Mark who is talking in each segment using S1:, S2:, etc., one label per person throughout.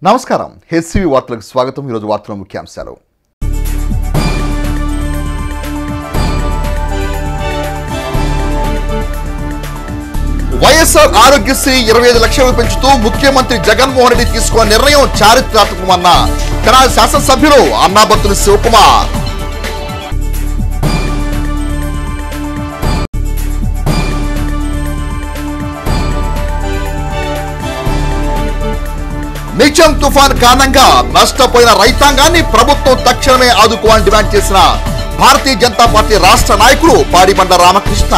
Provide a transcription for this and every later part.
S1: నమస్కారం హెచ్సివి వార్తలకు స్వాగతం। ఈరోజు వార్తల ముఖ్యాంశాలు। వైఎస్ఆర్ ఆరోగ్యశ్రీ 25 లక్షలు పెంచుతూ ముఖ్యమంత్రి జగన్మోహన్ రెడ్డి తీసుకున్న నిర్ణయం చారిత్రాత్మకమన్న తెనాలి శాసనసభ్యులు అన్నాబత్తుని శివకుమార్। నిజం తుఫాన్ కారణంగా నష్టపోయిన రైతాంగాన్ని ప్రభుత్వం తక్షణమే ఆదుకోవాలని డిమాండ్ చేసిన భారతీయ జనతా పార్టీ రాష్ట్ర నాయకులు పాడిబండ్ల రామకృష్ణ।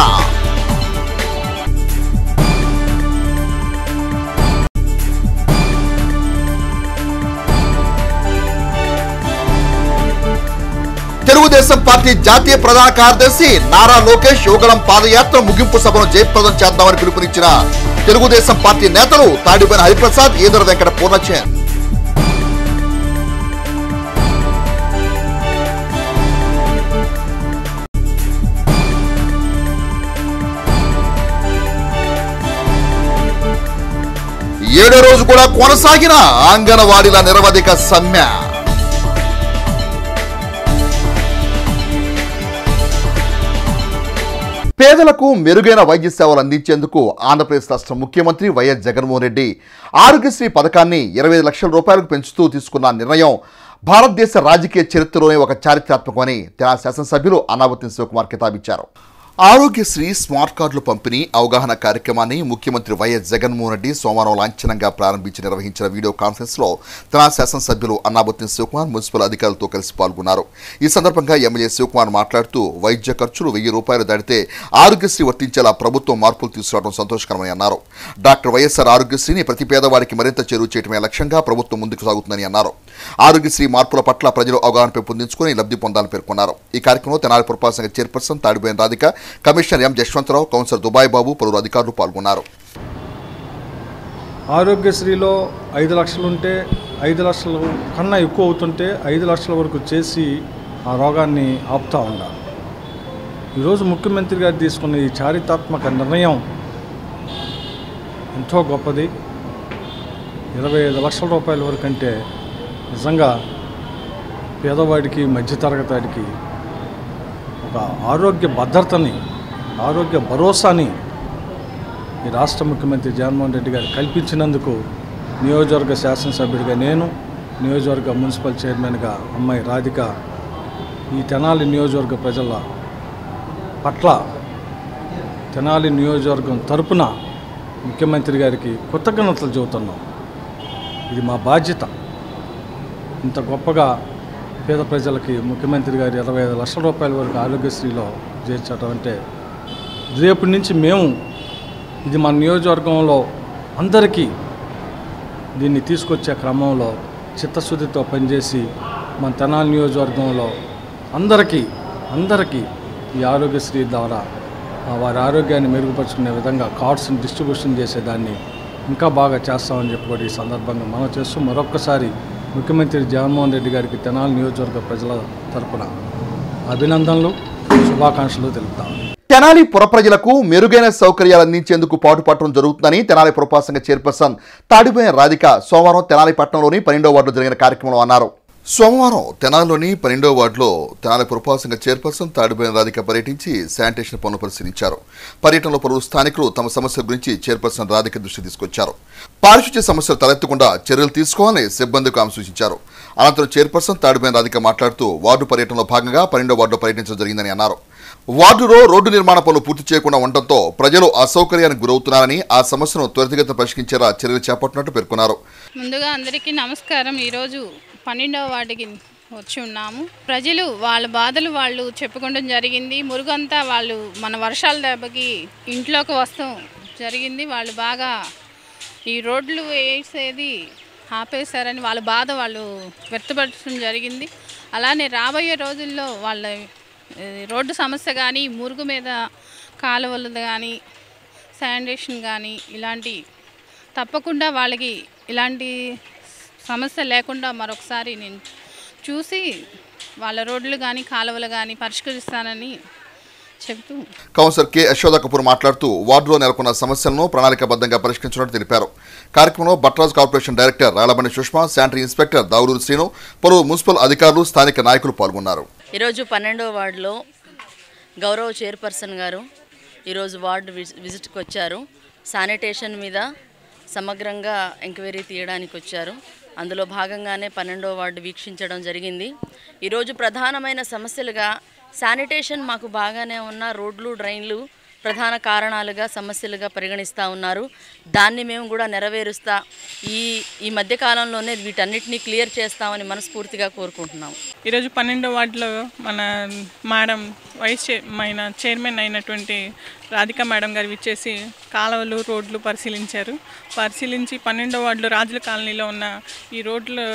S1: తెలుగుదేశం పార్టీ జాతీయ ప్రధాన కార్యదర్శి నారా లోకేష్ యువగళం పాదయాత్ర ముగింపు సభను జయప్రదం చేద్దామని పిలుపునిచ్చిన తెలుగుదేశం పార్టీ నేతలు తాడిపోయిన హరిప్రసాద్, ఈదర వెంకట పూర్ణచంద్। ఏడో రోజు కూడా కొనసాగిన అంగన్వాడీల నిరవధిక సమ్మె। పేదలకు మెరుగైన వైద్య సేవలు అందించేందుకు ఆంధ్రప్రదేశ్ రాష్ట్ర ముఖ్యమంత్రి వైఎస్ జగన్మోహన్ రెడ్డి ఆరోగ్యశ్రీ పథకాన్ని 25 లక్షల రూపాయలకు పెంచుతూ తీసుకున్న నిర్ణయం భారతదేశ రాజకీయ చరిత్రలోనే ఒక చారిత్రాత్మకమని తెనాలి శాసనసభ్యులు అన్నాబత్తుని శివకుమార్ కితాబిచ్చారు। ఆరోగ్యశ్రీ స్మార్ట్ కార్డుల పంపిణీ అవగాహన కార్యక్రమాన్ని ముఖ్యమంత్రి వైఎస్ జగన్మోహన్ రెడ్డి సోమవారం లాంఛనంగా ప్రారంభించి నిర్వహించిన వీడియో కాన్ఫరెన్స్ లో తెనాలి శాసనసభ్యులు అన్నాబత్తుని శివకుమార్ మున్సిపల్ అధికారులతో కలిసి పాల్గొన్నారు। ఈ సందర్భంగా ఎమ్మెల్యే శివకుమార్ మాట్లాడుతూ వైద్య ఖర్చులు 1000 రూపాయలు దాటితే ఆరోగ్యశ్రీ వర్తించేలా ప్రభుత్వం మార్పులు తీసుకురావడం సంతోషకరమని అన్నారు। డాక్టర్ వైఎస్ఆర్ ఆరోగ్యశ్రీని ప్రతి పేదవాడికి మరింత చేరువ చేయడమే లక్ష్యంగా ప్రభుత్వం ముందుకు సాగుతుందని అన్నారు। ఆరోగ్యశ్రీ మార్పుల పట్ల ప్రజలు అవగాహన పెంపొందించుకుని లబ్ధి పొందాలని పేర్కొన్నారు। ఈ కార్యక్రమంలో తెనాలి పురపాలక సంఘ chairperson Tadiboyina Radhika, commissioner M Jaswantharao, councillor Dubai Babu, పలువురు అధికారులు పాల్గొన్నారు।
S2: ఆరోగ్యశ్రీలో 5 లక్షలు ఉంటే 5 లక్షల కన్నా ఎక్కువ అవుతుంటే 5 లక్షల వరకు చేసి ఆ రోగాన్ని ఆపుతూ ఉండాలి। ఈరోజు ముఖ్యమంత్రి గారు తీసుకున్న ఈ చారిత్రాత్మక నిర్ణయం ఎంతో గొప్పది। 25 లక్షల రూపాయల వరకు అంటే నిజంగా పేదవాడికి, మధ్యతరగతి వాడికి ఒక ఆరోగ్య భద్రతని, ఆరోగ్య భరోసాని ఈ రాష్ట్ర ముఖ్యమంత్రి జగన్మోహన్ రెడ్డి గారు కల్పించినందుకు నియోజకవర్గ శాసనసభ్యుడిగా నేను, నియోజకవర్గ మున్సిపల్ చైర్మన్గా అమ్మాయి రాధిక, ఈ తెనాలి నియోజకవర్గ ప్రజల పట్ల తెనాలి నియోజకవర్గం తరపున ముఖ్యమంత్రి గారికి కృతజ్ఞతలు చెబుతున్నాం। ఇది మా బాధ్యత। ఇంత గొప్పగా పేద ప్రజలకి ముఖ్యమంత్రి గారు 25 లక్షల రూపాయల వరకు ఆరోగ్యశ్రీలో చేర్చడం అంటే రేపటి నుంచి మేము ఇది మన నియోజకవర్గంలో అందరికీ దీన్ని తీసుకొచ్చే క్రమంలో చిత్తశుద్ధితో పనిచేసి మన తెనాలి నియోజకవర్గంలో అందరికీ ఈ ఆరోగ్యశ్రీ ద్వారా వారి ఆరోగ్యాన్ని మెరుగుపరుచుకునే విధంగా కార్డ్స్ని డిస్ట్రిబ్యూషన్ చేసేదాన్ని ఇంకా బాగా చేస్తామని చెప్పి కూడా ఈ సందర్భంగా మనం చేస్తూ మరొక్కసారి ముఖ్యమంత్రి జగన్మోహన్ రెడ్డి గారికి తెనాలి నియోజకవర్గ ప్రజల తరపున అభినందనలు, శుభాకాంక్షలు తెలుపుతాం।
S1: తెనాలి పుర ప్రజలకు మెరుగైన సౌకర్యాలు అందించేందుకు పాటుపడటం జరుగుతుందని తెనాలి పురపాలక సంఘ చైర్పర్సన్ తాడిపోయిన రాధిక సోమవారం తెనాలి పట్టణంలోని 12వ వార్డులో జరిగిన కార్యక్రమంలో అన్నారు। సోమవారం తెనాలిలోని 12వ వార్డులో తెనాలి పురపాలక సంఘ చైర్పర్సన్ తాడిపోయిన రాధిక పర్యటించి శానిటేషన్ పనులు పరిశీలించారు। పర్యటనలో పలువురు స్థానికులు తమ సమస్యల గురించి చైర్పర్సన్ రాధిక దృష్టి తీసుకొచ్చారు। పారిశుధ్య సమస్యలు తలెత్తకుండా చర్యలు తీసుకోవాలని సిబ్బందికి ఆమె సూచించారు। అనంతరం చైర్పర్సన్ తాడిపోయిన రాధిక మాట్లాడుతూ వార్డు పర్యటనలో భాగంగా 12వ వార్డులో పర్యటించడం జరిగిందని అన్నారు। వార్డులో రోడ్డు నిర్మాణ పనులు పూర్తి చేయకుండా ఉండటంతో ప్రజలు అసౌకర్యానికి గురవుతున్నారని, ఆ సమస్యను త్వరితగతిన పరిష్కరించేలా చర్యలు చేపట్టినట్టు పేర్కొన్నారు।
S3: ముందుగా అందరికీ నమస్కారం। ఈరోజు 12వ వార్డుకి వచ్చి ఉన్నాము। ప్రజలు వాళ్ళ బాధలు వాళ్ళు చెప్పుకోవడం జరిగింది। మురుగంతా వాళ్ళు మన వర్షాల దెబ్బకి ఇంట్లోకి వస్తాం జరిగింది। వాళ్ళు బాగా ఈ రోడ్లు వేసేది ఆపేశారని వాళ్ళ బాధ వాళ్ళు వ్యక్తపరచడం జరిగింది। అలానే రాబోయే రోజుల్లో వాళ్ళ రోడ్డు సమస్య కానీ, మురుగు మీద కాలువలు కానీ, శానిటేషన్ కానీ ఇలాంటి తప్పకుండా వాళ్ళకి ఇలాంటి సమస్య లేకుండా మరొకసారి నేను చూసి వాళ్ళ రోడ్లు కానీ కాలువలు కానీ పరిష్కరిస్తానని చెప్తూ
S1: కౌన్సిలర్ కె యశోద కపూర్ మాట్లాడుతూ వార్డులో నెలకొన్న సమస్యలను ప్రణాళికాబద్ధంగా పరిష్కరించినట్టు తెలిపారు। కార్యక్రమంలో Bhatraj corporation director Rallabandi Sushma, sanitary inspector Davuluri Srinu, పలువురు మున్సిపల్ అధికారులు, స్థానిక నాయకులు పాల్గొన్నారు.
S4: ఈరోజు 12వ వార్డులో గౌరవ చైర్పర్సన్ గారు ఈరోజు వార్డు విజిట్కి వచ్చారు. శానిటేషన్ మీద సమగ్రంగా ఎంక్వైరీ తీయడానికి వచ్చారు. అందులో భాగంగానే 12వ వార్డు వీక్షించడం జరిగింది. ఈరోజు ప్రధానమైన సమస్యలుగా శానిటేషన్ మాకు బాగానే ఉన్న రోడ్లు, డ్రైన్లు ప్రధాన కారణాలుగా సమస్యలుగా పరిగణిస్తూ ఉన్నారు. దాన్ని మేము కూడా నెరవేరుస్తా ఈ మధ్యకాలంలోనే వీటన్నిటినీ క్లియర్ చేస్తామని మనస్ఫూర్తిగా కోరుకుంటున్నాము.
S5: ఈరోజు 12వ వార్డులో మన మేడం చైర్మన్ అయినటువంటి రాధిక మేడం గారు విచ్చేసి కాలువలు, రోడ్లు పరిశీలించి 12వ వార్డులో రాజుల కాలనీలో ఉన్న ఈ రోడ్లు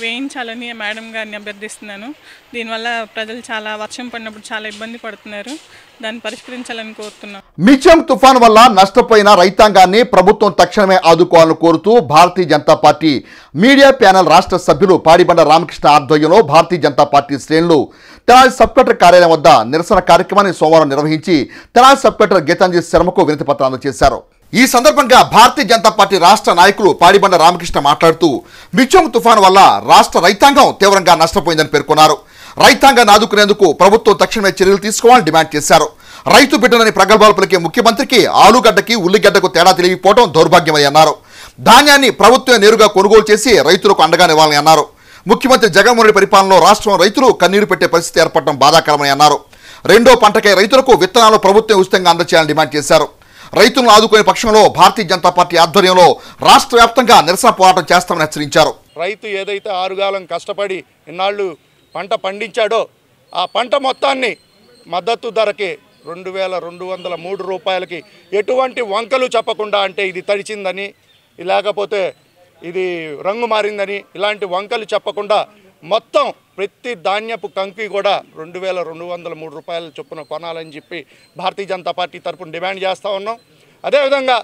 S5: వేయించాలని మేడం గారిని అభ్యర్థిస్తున్నాను. దీనివల్ల ప్రజలు చాలా వర్షం పడినప్పుడు చాలా ఇబ్బంది పడుతున్నారు. దాన్ని పరిష్కరించాలని కోరుతున్నాం.
S1: మిచం తుఫాన్ వల్ల నష్టపోయిన రైతాంగాన్ని ప్రభుత్వం తక్షణమే ఆదుకోవాలని కోరుతూ Bharatiya Janata party media panel రాష్ట్ర సభ్యులు పాడిబండ రామకృష్ణ ఆధ్వర్యంలో భారతీయ జనతా పార్టీ శ్రేణులు తెనాలి సబ్ కలెక్టర్ కార్యాలయం వద్ద నిరసన కార్యక్రమాన్ని సోమవారం నిర్వహించి తెనాలి సబ్ కలెక్టర్ గీతాంజలి శర్మకు వినతి పత్రం అందజేశారు. ఈ సందర్భంగా భారతీయ జనతా పార్టీ రాష్ట్ర నాయకులు పాడిబండ రామకృష్ణ మాట్లాడుతూ మిచం తుఫాన్ వల్ల రాష్ట్ర రైతాంగం తీవ్రంగా నష్టపోయిందని పేర్కొన్నారు. రైతాంగాన్ని ఆదుకునేందుకు ప్రభుత్వం తక్షణమే చర్యలు తీసుకోవాలని డిమాండ్ చేశారు. రైతు బిడ్డలని ప్రగల్భాలు పలికే ముఖ్యమంత్రికి ఆలుగడ్డకి ఉల్లిగడ్డకు తేడా తెలియకపోవడం దౌర్భాగ్యమని అన్నారు. ధాన్యాన్ని ప్రభుత్వం నేరుగా కొనుగోలు చేసి రైతులకు అండగా నివ్వాలని అన్నారు. ముఖ్యమంత్రి జగన్మోహన్ రెడ్డి పరిపాలనలో రాష్ట్రం రైతులు కన్నీరు పెట్టే పరిస్థితి ఏర్పడడం బాధాకరమని అన్నారు. రెండో పంటకై రైతులకు విత్తనాలు ప్రభుత్వం ఉచితంగా అందజేయాలని డిమాండ్ చేశారు. రైతులను ఆదుకునే పక్షంలో భారతీయ జనతా పార్టీ ఆధ్వర్యంలో రాష్ట్ర వ్యాప్తంగా నిరసన పోరాటం చేస్తామని హెచ్చరించారు.
S6: రైతు ఏదైతే ఆరుగాలం కష్టపడి ఇన్నాళ్ళు పంట పండించాడో ఆ పంట మొత్తాన్ని మద్దతు ధరకి 2203 రూపాయలకి ఎటువంటి వంకలు చెప్పకుండా, అంటే ఇది తడిచిందని లేకపోతే ఇది రంగు మారిందని ఇలాంటి వంకలు చెప్పకుండా మొత్తం ప్రతి ధాన్యపు కంకి కూడా 2203 రూపాయల చొప్పున కొనాలని చెప్పి భారతీయ జనతా పార్టీ తరఫున డిమాండ్ చేస్తూ ఉన్నాం. అదేవిధంగా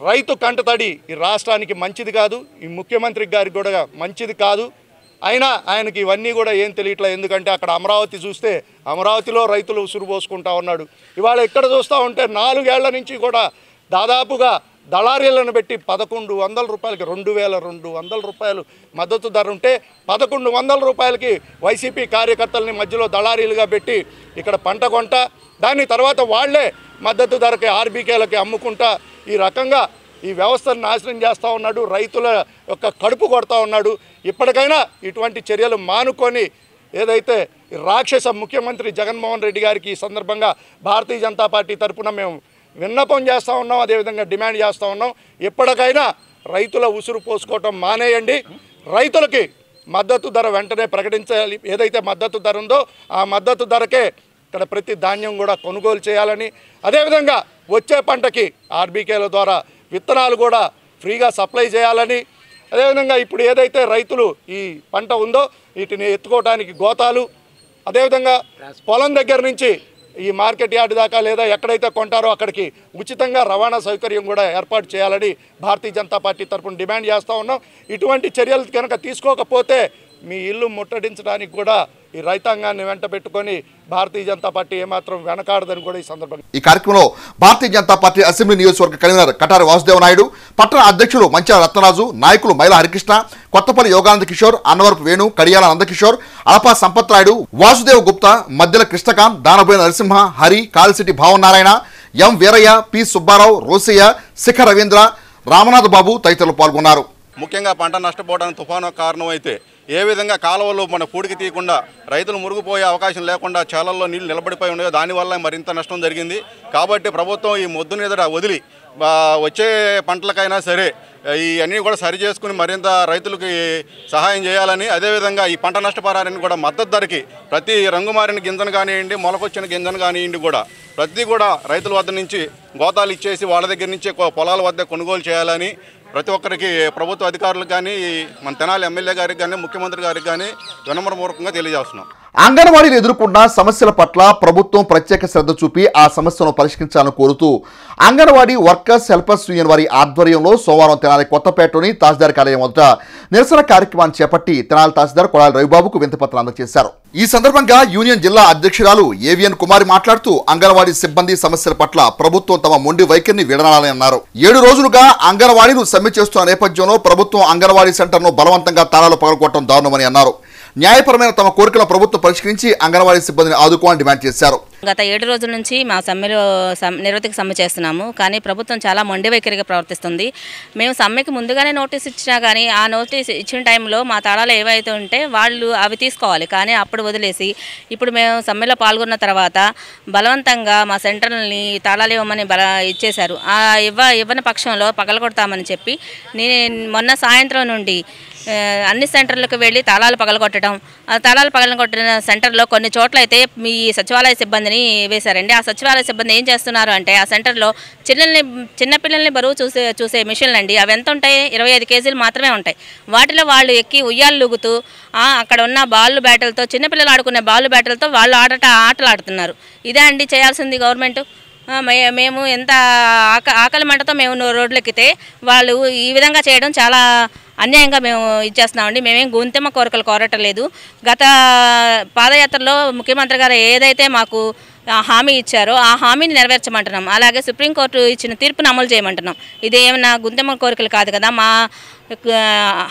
S6: రైతు కంటతడి ఈ రాష్ట్రానికి మంచిది కాదు, ఈ ముఖ్యమంత్రి గారికి కూడా మంచిది కాదు. అయినా ఆయనకి ఇవన్నీ కూడా ఏం తెలియట్లేదు. ఎందుకంటే అక్కడ అమరావతి చూస్తే అమరావతిలో రైతులు ఉసురు పోసుకుంటా ఉన్నాడు. ఇవాళ ఇక్కడ చూస్తూ ఉంటే 4 ఏళ్ల నుంచి కూడా దాదాపుగా దళారీలను పెట్టి 1100 రూపాయలకి 2200 రూపాయలు మద్దతు ధర ఉంటే 1100 రూపాయలకి వైసీపీ కార్యకర్తలని మధ్యలో దళారీలుగా పెట్టి ఇక్కడ పంట కొంట దాని తర్వాత వాళ్లే మద్దతు ధరకి ఆర్బీకేలకి అమ్ముకుంటా ఈ రకంగా ఈ వ్యవస్థను నాశనం చేస్తూ ఉన్నాడు. రైతుల యొక్క కడుపు కొడతా ఉన్నాడు. ఇప్పటికైనా ఇటువంటి చర్యలు మానుకొని ఏదైతే రాక్షస ముఖ్యమంత్రి జగన్మోహన్ రెడ్డి గారికి ఈ సందర్భంగా భారతీయ జనతా పార్టీ తరఫున మేము విన్నపం చేస్తూ ఉన్నాం, అదేవిధంగా డిమాండ్ చేస్తూ ఉన్నాం. ఇప్పటికైనా రైతుల ఉసురు పోసుకోవటం మానేయండి. రైతులకి మద్దతు ధర వెంటనే ప్రకటించాలి. ఏదైతే మద్దతు ధర ఉందో ఆ మద్దతు ధరకే ఇక్కడ ప్రతి ధాన్యం కూడా కొనుగోలు చేయాలని, అదేవిధంగా వచ్చే పంటకి ఆర్బీకేల ద్వారా విత్తనాలు కూడా ఫ్రీగా సప్లై చేయాలని, అదేవిధంగా ఇప్పుడు ఏదైతే రైతులు ఈ పంట ఉందో వీటిని ఎత్తుకోవడానికి గోతాలు, అదేవిధంగా పొలం దగ్గర నుంచి ఈ మార్కెట్ యార్డ్ దాకా లేదా ఎక్కడైతే కొంటారో అక్కడికి ఉచితంగా రవాణా సౌకర్యం కూడా ఏర్పాటు చేయాలని భారతీయ జనతా పార్టీ తరఫున డిమాండ్ చేస్తూ ఉన్నాం. ఇటువంటి చర్యలు కనుక తీసుకోకపోతే మీ ఇల్లు ముట్టడించడానికి కూడా ఈ రైతాంగాన్ని వెంట పెట్టుకొని భారతీయ జనతా పార్టీ ఏమాత్రం వెనకాడదని కూడా ఈ సందర్భంగా
S1: ఈ కార్యక్రమంలో భారతీయ జనతా పార్టీ అసెంబ్లీ నియోజకవర్గ కన్వీనర్ కటారి వాసుదేవ నాయుడు, పట్టణ అధ్యక్షులు మంచాల రత్నరాజు, నాయకులు మైలా హరికృష్ణ, కొత్తపల్లి యోగానంద కిషోర్, అన్నవరపు వేణు, కడియాల నందకిషోర్, అలపా సంపత్ రాయుడు, వాసుదేవ్ గుప్తా, మధ్యల కృష్ణకాంత్, దానబోయిన నరసింహ, హరి, కాలిసిటి భావనారాయణ, ఎం వీరయ్య, పి సుబ్బారావు, రోసయ్య, శిఖ రవీంద్ర, రామనాథ్ బాబు తదితరులు పాల్గొన్నారు.
S7: ముఖ్యంగా పంట నష్టపోవడానికి తుఫాను కారణం అయితే ఏ విధంగా కాలువలు మన పూడికి తీయకుండా రైతులు మురుగుపోయే అవకాశం లేకుండా చాలల్లో నీళ్లు నిలబడిపోయి ఉన్నాయో దానివల్ల మరింత నష్టం జరిగింది. కాబట్టి ప్రభుత్వం ఈ మొద్దుని ఎదుట వదిలి వచ్చే పంటలకైనా సరే ఇవన్నీ కూడా సరి చేసుకుని మరింత రైతులకి సహాయం చేయాలని, అదేవిధంగా ఈ పంట నష్టపరాన్ని కూడా మద్దతు ధరకి ప్రతి రంగుమారిన గింజను కానివ్వండి, మొలకొచ్చిన గింజను కానివ్వండి కూడా ప్రతి కూడా రైతుల వద్ద నుంచి గోతాలు ఇచ్చేసి వాళ్ళ దగ్గర నుంచి పొలాల వద్ద కొనుగోలు చేయాలని ప్రతి ఒక్కరికి ప్రభుత్వ అధికారులకు కానీ మన తెనాలి ఎమ్మెల్యే గారికి కానీ ముఖ్యమంత్రి గారికి కానీ వినమ్రపూర్వకంగా తెలియజేస్తున్నాం.
S1: అంగన్వాడీలు ఎదుర్కొన్న సమస్యల పట్ల ప్రభుత్వం ప్రత్యేక శ్రద్ధ చూపి ఆ సమస్యను పరిష్కరించాలని కోరుతూ అంగన్వాడీ వర్కర్స్ హెల్పర్స్ యూనియన్ వారి ఆధ్వర్యంలో సోమవారం తెనాలి కొత్తపేటలోని తహసీల్దార్ కార్యాలయం వద్ద నిరసన కార్యక్రమాన్ని చేపట్టి తెనాలి తహసీల్దార్ కొడాలి రవిబాబుకు వినతిపత్రం అందజేశారు. ఈ సందర్భంగా యూనియన్ జిల్లా అధ్యక్షురాలు ఏవిఎన్ కుమారి మాట్లాడుతూ అంగన్వాడీ సిబ్బంది సమస్యల పట్ల ప్రభుత్వం తమ మొండి వైఖరిని విడనాలని అన్నారు. 7 రోజులుగా అంగన్వాడీలు సమ్మె చేస్తున్న నేపథ్యంలో ప్రభుత్వం అంగన్వాడీ సెంటర్ను బలవంతంగా తాళాలు పగలగొట్టడం దారుణమని అన్నారు. న్యాయపరమైన తమ కోరికలను ప్రభుత్వం పరిష్కరించి అంగన్వాడీ సిబ్బందిని ఆదుకోవాలని డిమాండ్ చేశారు.
S8: గత 7 రోజుల నుంచి మా సమ్మెలో నిరవధిక సమ్మె చేస్తున్నాము. కానీ ప్రభుత్వం చాలా మొండి వైఖరిగా ప్రవర్తిస్తుంది. మేము సమ్మెకి ముందుగానే నోటీస్ ఇచ్చినా కానీ ఆ నోటీస్ ఇచ్చిన టైంలో మా తాళాలు ఏవైతే ఉంటే వాళ్ళు అవి తీసుకోవాలి. కానీ అప్పుడు వదిలేసి ఇప్పుడు మేము సమ్మెలో పాల్గొన్న తర్వాత బలవంతంగా మా సెంటర్ని తాళాలు ఇవ్వమని ఇచ్చేశారు. ఇవ్వని పక్షంలో పగలగొడతామని చెప్పి నేను మొన్న సాయంత్రం నుండి అన్ని సెంటర్లకు వెళ్ళి తాళాలు పగలగొట్టడం, ఆ తాళాలు పగలగొట్టిన సెంటర్లో కొన్ని చోట్ల అయితే మీ సచివాలయ సిబ్బందిని వేశారండి. ఆ సచివాలయ సిబ్బంది ఏం చేస్తున్నారు అంటే ఆ సెంటర్లో చిన్నపిల్లల్ని బరువు చూసే మిషన్లు అండి. అవి ఎంత ఉంటాయి? 25 కేజీలు మాత్రమే ఉంటాయి. వాటిలో వాళ్ళు ఎక్కి ఉయ్యాలు లూగుతూ అక్కడ ఉన్న బాల్ బ్యాటలతో చిన్నపిల్లలు ఆడుకునే బాల్ బ్యాటలతో వాళ్ళు ఆటలు ఆడుతున్నారు. ఇదే అండి చేయాల్సింది గవర్నమెంట్. మేము ఎంత ఆకలి మంటతో మేము రోడ్లు ఎక్కితే వాళ్ళు ఈ విధంగా చేయడం చాలా అన్యాయంగా మేము ఇచ్చేస్తున్నామండి. మేమేం గొంతెమ్మ కోరికలు కోరటలేదు. గత పాదయాత్రలో ముఖ్యమంత్రి గారు ఏదైతే మాకు హామీ ఇచ్చారో ఆ హామీని నెరవేర్చమంటున్నాం. అలాగే సుప్రీంకోర్టు ఇచ్చిన తీర్పును అమలు చేయమంటున్నాం. ఇది ఏమన్నా గుంతెమ్మ కోరికలు కాదు కదా. మా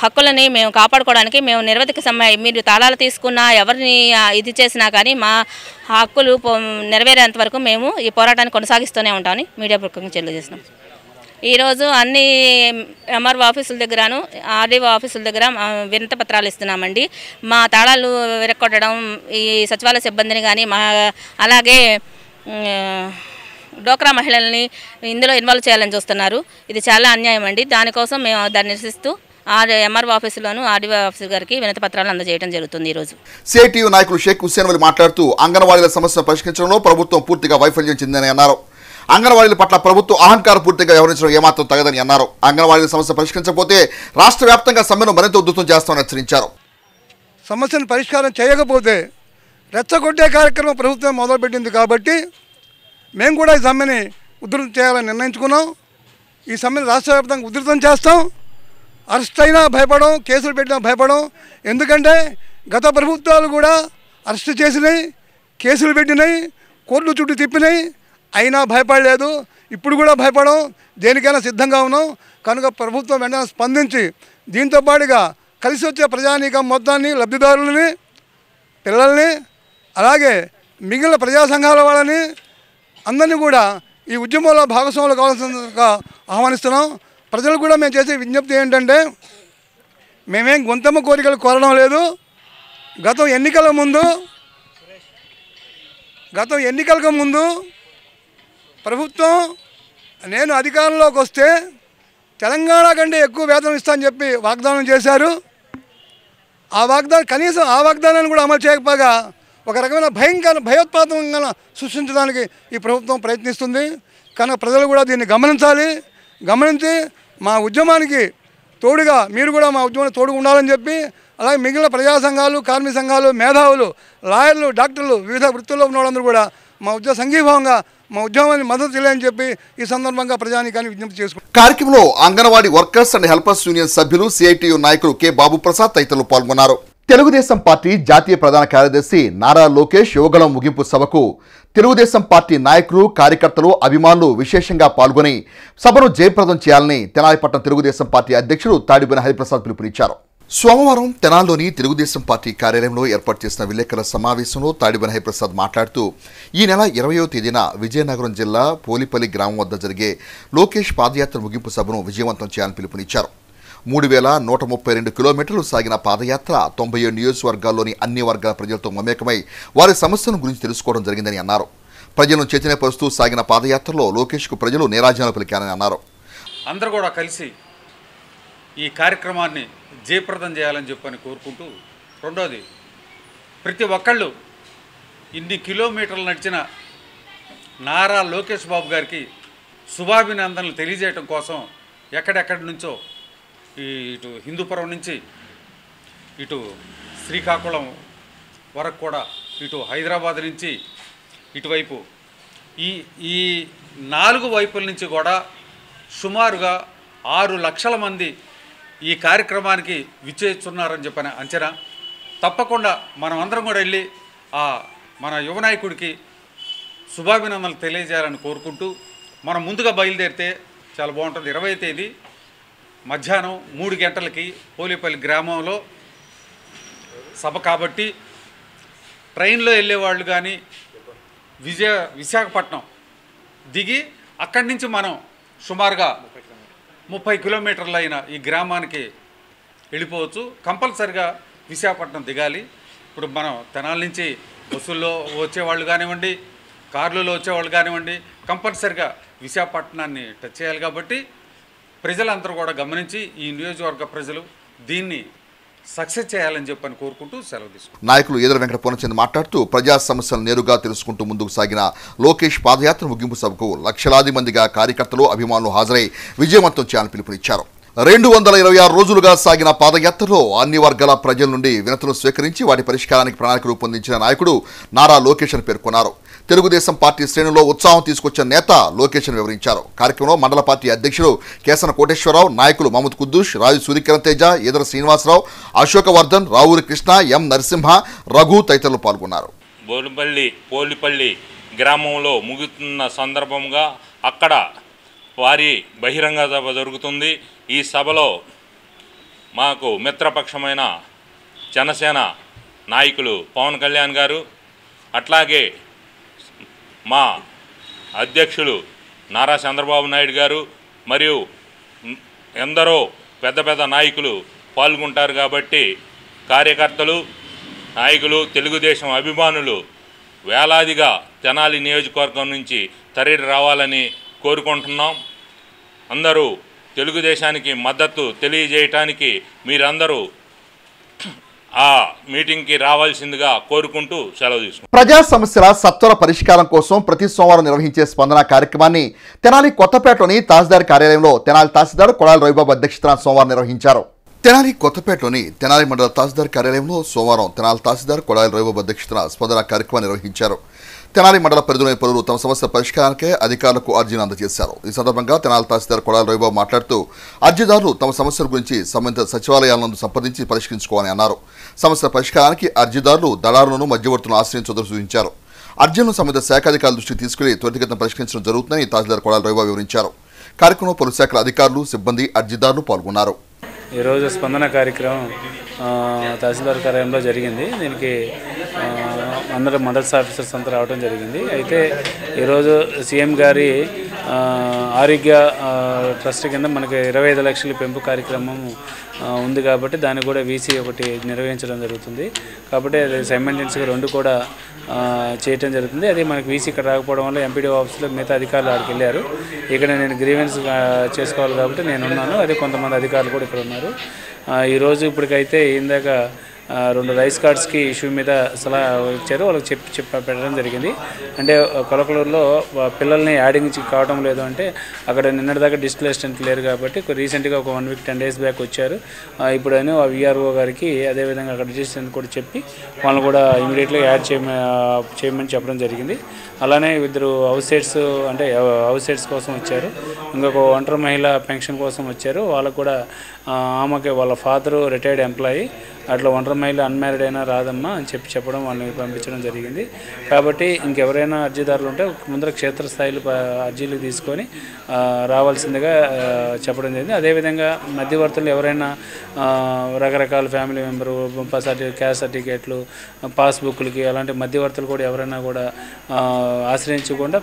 S8: హక్కులని మేము కాపాడుకోవడానికి మేము నిరవధిక సమ్మె, మీరు తాళాలు తీసుకున్నా ఎవరిని ఇది చేసినా కానీ మా హక్కులు నెరవేరేంత వరకు మేము ఈ పోరాటాన్ని కొనసాగిస్తూనే ఉంటామని మీడియా పూర్వకంగా తెలియజేస్తున్నాం. ఈరోజు అన్ని ఎంఆర్ఓ ఆఫీసుల దగ్గరను ఆర్డీఓ ఆఫీసుల దగ్గర వినతి పత్రాలు ఇస్తున్నామండి. మా తాళాలు విరక్కొట్టడం, ఈ సచివాలయ సిబ్బందిని కానీ అలాగే డోక్రా మహిళల్ని ఇందులో ఇన్వాల్వ్ చేయాలని చూస్తున్నారు. ఇది చాలా అన్యాయం అండి. దానికోసం మేము దాన్ని నిరసిస్తూ ఎంఆర్ఓ ఆఫీసులోను ఆర్డీఓ ఆఫీసు గారికి వినతి పత్రాలు అందజేయడం జరుగుతుంది. ఈరోజు
S1: సిఐటియు నాయకులు షేక్ హుస్సేన్ వలి మాట్లాడుతూ అంగన్వాడీల సమస్యను పరిష్కరించడంలో ప్రభుత్వం పూర్తిగా వైఫల్యం చెందిందని అన్నారు. అంగన్వాడీల పట్ల ప్రభుత్వం అహంకార పూర్తిగా వ్యవహరించడం ఏమాత్రం తగదని అన్నారు. అంగన్వాడీల సమస్య పరిష్కరించకపోతే రాష్ట్ర వ్యాప్తంగా సమ్మెను మరింత ఉధృతం చేస్తామని హెచ్చరించారు.
S9: సమస్యను పరిష్కారం చేయకపోతే రెచ్చగొట్టే కార్యక్రమం ప్రభుత్వం మొదలుపెట్టింది కాబట్టి మేము కూడా ఈ సమ్మెని ఉధృతం చేయాలని నిర్ణయించుకున్నాం. ఈ సమ్మెను రాష్ట్ర వ్యాప్తంగా ఉధృతం చేస్తాం. అరెస్ట్ అయినా భయపడం, కేసులు పెట్టినా భయపడం. ఎందుకంటే గత ప్రభుత్వాలు కూడా అరెస్ట్ చేసినాయి, కేసులు పెట్టినాయి, కోర్టులు చుట్టూ తిప్పినాయి, అయినా భయపడలేదు. ఇప్పుడు కూడా భయపడం, దేనికైనా సిద్ధంగా ఉన్నాం. కనుక ప్రభుత్వం వెంటనే స్పందించి దీంతో పాటుగా కలిసి వచ్చే ప్రజానీకం మొత్తాన్ని, లబ్ధిదారులని, పిల్లల్ని, అలాగే మిగిలిన ప్రజా సంఘాల వాళ్ళని అందరినీ కూడా ఈ ఉద్యమంలో భాగస్వాములు కావాల్సిందిగా ఆహ్వానిస్తున్నాం. ప్రజలు కూడా మేము చేసే విజ్ఞప్తి ఏంటంటే మేమేం గొంతమ్మ కోరికలు కోరడం లేదు. గత ఎన్నికలకు ముందు ప్రభుత్వం నేను అధికారంలోకి వస్తే తెలంగాణ కంటే ఎక్కువ వేతనం ఇస్తానని చెప్పి వాగ్దానం చేశారు. ఆ వాగ్దానాన్ని కూడా అమలు చేయకపోగా ఒక రకమైన భయోత్పాదకంగా సృష్టించడానికి ఈ ప్రభుత్వం ప్రయత్నిస్తుంది. కనుక ప్రజలు కూడా దీన్ని గమనించి మా ఉద్యమానికి తోడుగా మీరు కూడా మా ఉద్యమానికి తోడుగా ఉండాలని చెప్పి, అలాగే మిగిలిన ప్రజా సంఘాలు, కార్మిక సంఘాలు, మేధావులు, లాయర్లు, డాక్టర్లు, వివిధ వృత్తుల్లో ఉన్న వాళ్ళందరూ కూడా మా సంఘీభావంగా మా ఉద్యమాన్ని మద్దతు తెలియని చెప్పి ఈ సందర్భంగా ప్రజానీకాన్ని విజ్ఞప్తి చేసుకుంటారు.
S1: కార్యక్రమంలో anganwadi workers and helpers union సభ్యులు, సిఐటియు నాయకులు కె బాబు ప్రసాద్ తదితరులు పాల్గొన్నారు. తెలుగుదేశం పార్టీ జాతీయ ప్రధాన కార్యదర్శి నారా లోకేష్ యువగళం ముగింపు సభకు తెలుగుదేశం పార్టీ నాయకులు, కార్యకర్తలు, అభిమానులు విశేషంగా పాల్గొని సభను జయప్రదం చేయాలని తెనాలిపట్నం తెలుగుదేశం పార్టీ అధ్యక్షుడు తాడిబోయిన హరిప్రసాద్ పిలుపునిచ్చారు. సోమవారం తెనాలిలోని తెలుగుదేశం పార్టీ కార్యాలయంలో ఏర్పాటు చేసిన విలేకరుల సమావేశంలో తాడిబోయిన హరిప్రసాద్ మాట్లాడుతూ ఈ నెల 20వ తేదీన విజయనగరం జిల్లా పోలిపల్లి గ్రామం వద్ద జరిగే లోకేష్ పాదయాత్ర ముగింపు సభను విజయవంతం చేయాలని పిలుపునిచ్చారు. 3132 కిలోమీటర్లు సాగిన పాదయాత్ర 97 నియోజకవర్గాల్లోని అన్ని వర్గాల ప్రజలతో మమేకమై వారి సమస్యల గురించి తెలుసుకోవడం జరిగిందని అన్నారు. ప్రజలను చైతన్యపరుస్తూ సాగిన పాదయాత్రలో లోకేష్కు ప్రజలు నీరాజనాలు పలికారని అన్నారు.
S10: అందరూ కూడా కలిసి ఈ కార్యక్రమాన్ని జయప్రదం చేయాలని చెప్పని కోరుకుంటూ, రెండోది ప్రతి ఒక్కళ్ళు ఇన్ని కిలోమీటర్లు నడిచిన నారా లోకేష్ బాబు గారికి శుభాభినందనలు తెలియజేయడం కోసం ఎక్కడెక్కడి నుంచో ఇటు హిందూపురం నుంచి ఇటు శ్రీకాకుళం వరకు కూడా ఇటు హైదరాబాద్ నుంచి ఇటువైపు ఈ 4 వైపుల నుంచి కూడా సుమారుగా 6 లక్షల మంది ఈ కార్యక్రమానికి విచ్చేస్తున్నారని చెప్పని అంచనా. తప్పకుండా మనం అందరం కూడా వెళ్ళి మన యువ నాయకుడికి శుభాభినందనలు తెలియజేయాలని కోరుకుంటూ మనం ముందుగా బయలుదేరితే చాలా బాగుంటుంది. 20వ తేదీ మధ్యాహ్నం 3 గంటలకి పోలేపల్లి గ్రామంలో సభ కాబట్టి ట్రైన్లో వెళ్ళేవాళ్ళు కానీ విశాఖపట్నం దిగి అక్కడి నుంచి మనం సుమారుగా 30 కిలోమీటర్లు అయిన ఈ గ్రామానికి వెళ్ళిపోవచ్చు. కంపల్సరిగా విశాఖపట్నం దిగాలి. ఇప్పుడు మనం తెనాల నుంచి బస్సుల్లో వచ్చేవాళ్ళు కానివ్వండి, కార్లలో వచ్చేవాళ్ళు కానివ్వండి, కంపల్సరిగా విశాఖపట్నాన్ని టచ్ చేయాలి. కాబట్టి ప్రజలందరూ కూడా గమనించి ఈ నియోజకవర్గ ప్రజలు దీన్ని సక్సెస్ చేయాలని చెప్పని కోరుకుంటూ సెలవు తీసుకుంటాం.
S1: నాయకులు ఈదర వెంకట పూర్ణచంద్ మాట్లాడుతూ ప్రజా సమస్యలు నేరుగా తెలుసుకుంటూ ముందుకు సాగిన లోకేష్ పాదయాత్ర ముగింపు సభకు లక్షలాది మందిగా కార్యకర్తలు, అభిమానులు హాజరై విజయవంతం చేయాలని పిలుపునిచ్చారు. 226 రోజులుగా సాగిన పాదయాత్రలో అన్ని వర్గాల ప్రజల నుండి వినతులు స్వీకరించి వాటి పరిష్కారానికి ప్రణాళిక రూపొందించిన నాయకుడు నారా లోకేష్ అని పేర్కొన్నారు. తెలుగుదేశం పార్టీ శ్రేణుల్లో ఉత్సాహం తీసుకొచ్చిన నేత లోకేష్ అని వివరించారు. కార్యక్రమంలో మండల పార్టీ అధ్యక్షుడు కేసన కోటేశ్వరరావు, నాయకులు మహమ్మద్ కుద్దూష్, రాజు సూర్యకిరణ్ తేజ, ఈదర శ్రీనివాసరావు, అశోకవర్ధన్, రావూరి కృష్ణ, ఎం నరసింహ, రఘు తదితరులు పాల్గొన్నారు.
S11: పోలిపల్లి గ్రామంలో ముగుతున్న సందర్భంగా అక్కడ వారి బహిరంగ సభ జరుగుతుంది. ఈ సభలో మాకు మిత్రపక్షమైన జనసేన నాయకులు పవన్ కళ్యాణ్ గారు, అట్లాగే మా అధ్యక్షులు నారా చంద్రబాబు నాయుడు గారు మరియు ఎందరో పెద్ద పెద్ద నాయకులు పాల్గొంటారు. కాబట్టి కార్యకర్తలు, నాయకులు, తెలుగుదేశం అభిమానులు వేలాదిగా తెనాలి నియోజకవర్గం నుంచి తరలి రావాలని కోరుకుంటున్నాం. అందరూ తెలుగుదేశానికి మద్దతు తెలియజేయటానికి మీరందరూ ఆ మీటింగ్కి రావాల్సిందిగా కోరుకుంటూ సెలవు తీసుకుంటాం.
S1: ప్రజా సమస్యల సత్వర పరిష్కారం కోసం ప్రతి సోమవారం నిర్వహించే స్పందన కార్యక్రమాన్ని తెనాలి కొత్తపేటలోని తహసీల్దార్ కార్యాలయంలో తెనాలి తహసీల్దార్ కొడాలి రవిబాబు అధ్యక్షతన సోమవారం నిర్వహించారు. తెనాలి కొత్తపేటలోని తెనాలి మండల తహసీల్దార్ కార్యాలయంలో సోమవారం తెనాలి తహసీల్దార్ కొడాలి రవిబాబు అధ్యక్షతన స్పందన కార్యక్రమాన్ని నిర్వహించారు. తెనాలి మండల పరిధిలోని పలువురు తమ సమస్య పరిష్కారానికే అధికారులకు అర్జీని అందజేశారు. ఈ సందర్భంగా తెనాలి తహసీల్దార్ కొడాలి రవిబాబు మాట్లాడుతూ అర్జీదారులు తమ సమస్యల గురించి సంబంధిత సచివాలయాలను సంప్రదించి పరిష్కరించుకోవాలని అన్నారు. సమస్య పరిష్కారానికి అర్జీదారులు దళారులను, మధ్యవర్తులను ఆశ్రయించొద్దని సూచించారు. అర్జీలను సంబంధిత శాఖాధికారుల దృష్టికి తీసుకుని త్వరితగతిన పరిష్కరించడం జరుగుతుందని తహసీల్దార్ కొడాలి రవిబాబు వివరించారు. కార్యక్రమంలో పలు శాఖల అధికారులు, సిబ్బంది, అర్జీదారులు పాల్గొన్నారు.
S12: ఈరోజు స్పందన కార్యక్రమం తహసీల్దార్ కార్యాలయంలో జరిగింది. దీనికి అందరూ మండల ఆఫీసర్స్ అంతా రావడం జరిగింది. అయితే ఈరోజు సీఎం గారి ఆరోగ్య ట్రస్ట్ కింద మనకి 25 లక్షల పెంపు కార్యక్రమం ఉంది కాబట్టి దాన్ని కూడా వీసీ ఒకటి నిర్వహించడం జరుగుతుంది. కాబట్టి అది సైమల్టేనియస్గా 2 కూడా చేయటం జరుగుతుంది. అది మనకి వీసీ ఇక్కడ రాకపోవడం వల్ల ఎంపీడీ ఆఫీస్లో మిగతా అధికారులు అక్కడికి వెళ్ళారు. ఇక్కడ నేను గ్రీవెన్స్ చేసుకోవాలి కాబట్టి నేను ఉన్నాను. అదే కొంతమంది అధికారులు కూడా ఇక్కడ ఉన్నారు. ఈరోజు ఇప్పటికైతే ఇందాక 2 రైస్ కార్డ్స్కి ఇష్యూ మీద సలహా ఇచ్చారు. వాళ్ళకి చెప్పి పెట్టడం జరిగింది. అంటే కొలకలూరులో పిల్లల్ని యాడింగ్ కావడం లేదు అంటే అక్కడ నిన్నటిదాకా డిజిటల్ అసిస్టెంట్ లేరు కాబట్టి రీసెంట్గా ఒక 1 వీక్ 10 డేస్ బ్యాక్ వచ్చారు. ఇప్పుడైనా ఆ విఆర్ఓ గారికి అదేవిధంగా అక్కడ డిజిటల్ కూడా చెప్పి వాళ్ళని కూడా ఇమీడియట్గా యాడ్ చేయమని చెప్పడం జరిగింది. అలానే 2 హౌస్ సైడ్స్ కోసం వచ్చారు. ఇంకొక ఒంటరి మహిళ పెన్షన్ కోసం వచ్చారు. వాళ్ళకు కూడా ఆమెకి వాళ్ళ ఫాదరు రిటైర్డ్ ఎంప్లాయీ, అట్లా ఒంటరి మహిళ అన్మ్యారీడ్ అయినా రాదమ్మా అని చెప్పడం వాళ్ళని పంపించడం జరిగింది. కాబట్టి ఇంకెవరైనా అర్జీదారులు ఉంటే ముందర క్షేత్రస్థాయిలో అర్జీలు తీసుకొని రావాల్సిందిగా చెప్పడం జరిగింది. అదేవిధంగా మధ్యవర్తులు ఎవరైనా రకరకాల ఫ్యామిలీ మెంబరు, క్యాస్ట్ సర్టిఫికేట్లు, పాస్బుక్లకి అలాంటి మధ్యవర్తులు కూడా ఎవరైనా కూడా ఆశ్రయించకుండా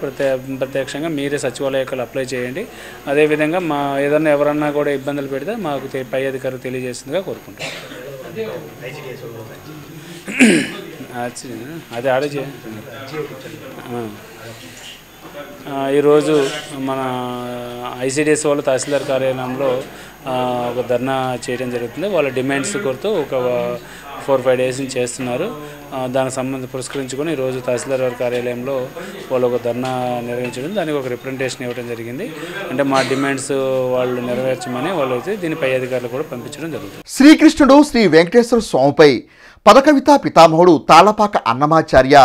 S12: ప్రత్యక్షంగా మీరే సచివాలయాలు అప్లై చేయండి. అదేవిధంగా ఏదైనా ఎవరన్నా కూడా ఇబ్బందులు పెడితే మాకు పై అధికారులు తెలియజేసిందిగా కోరుకుంటాం. అది ఆడే ఈరోజు మన ఐసిడిఎస్ వాళ్ళు తహసీల్దార్ కార్యాలయంలో ఒక ధర్నా చేయడం జరుగుతుంది. వాళ్ళ డిమాండ్స్ కొరకు ఒక 4-5 డేస్ నుంచి చేస్తున్నారు. దానికి సంబంధించి పురస్కరించుకొని ఈరోజు తహసీల్దార్ వారి కార్యాలయంలో వాళ్ళు ఒక ధర్నా నిర్వహించడం, దానికి ఒక రిప్రజెంటేషన్ ఇవ్వడం జరిగింది. అంటే మా డిమాండ్స్ వాళ్ళు నెరవేర్చమని వాళ్ళు అయితే దీని పై అధికారులు కూడా పంపించడం జరుగుతుంది.
S1: శ్రీకృష్ణుడు శ్రీ వెంకటేశ్వర స్వామిపై పదకవితా పితామహుడు తాళపాక అన్నమాచార్య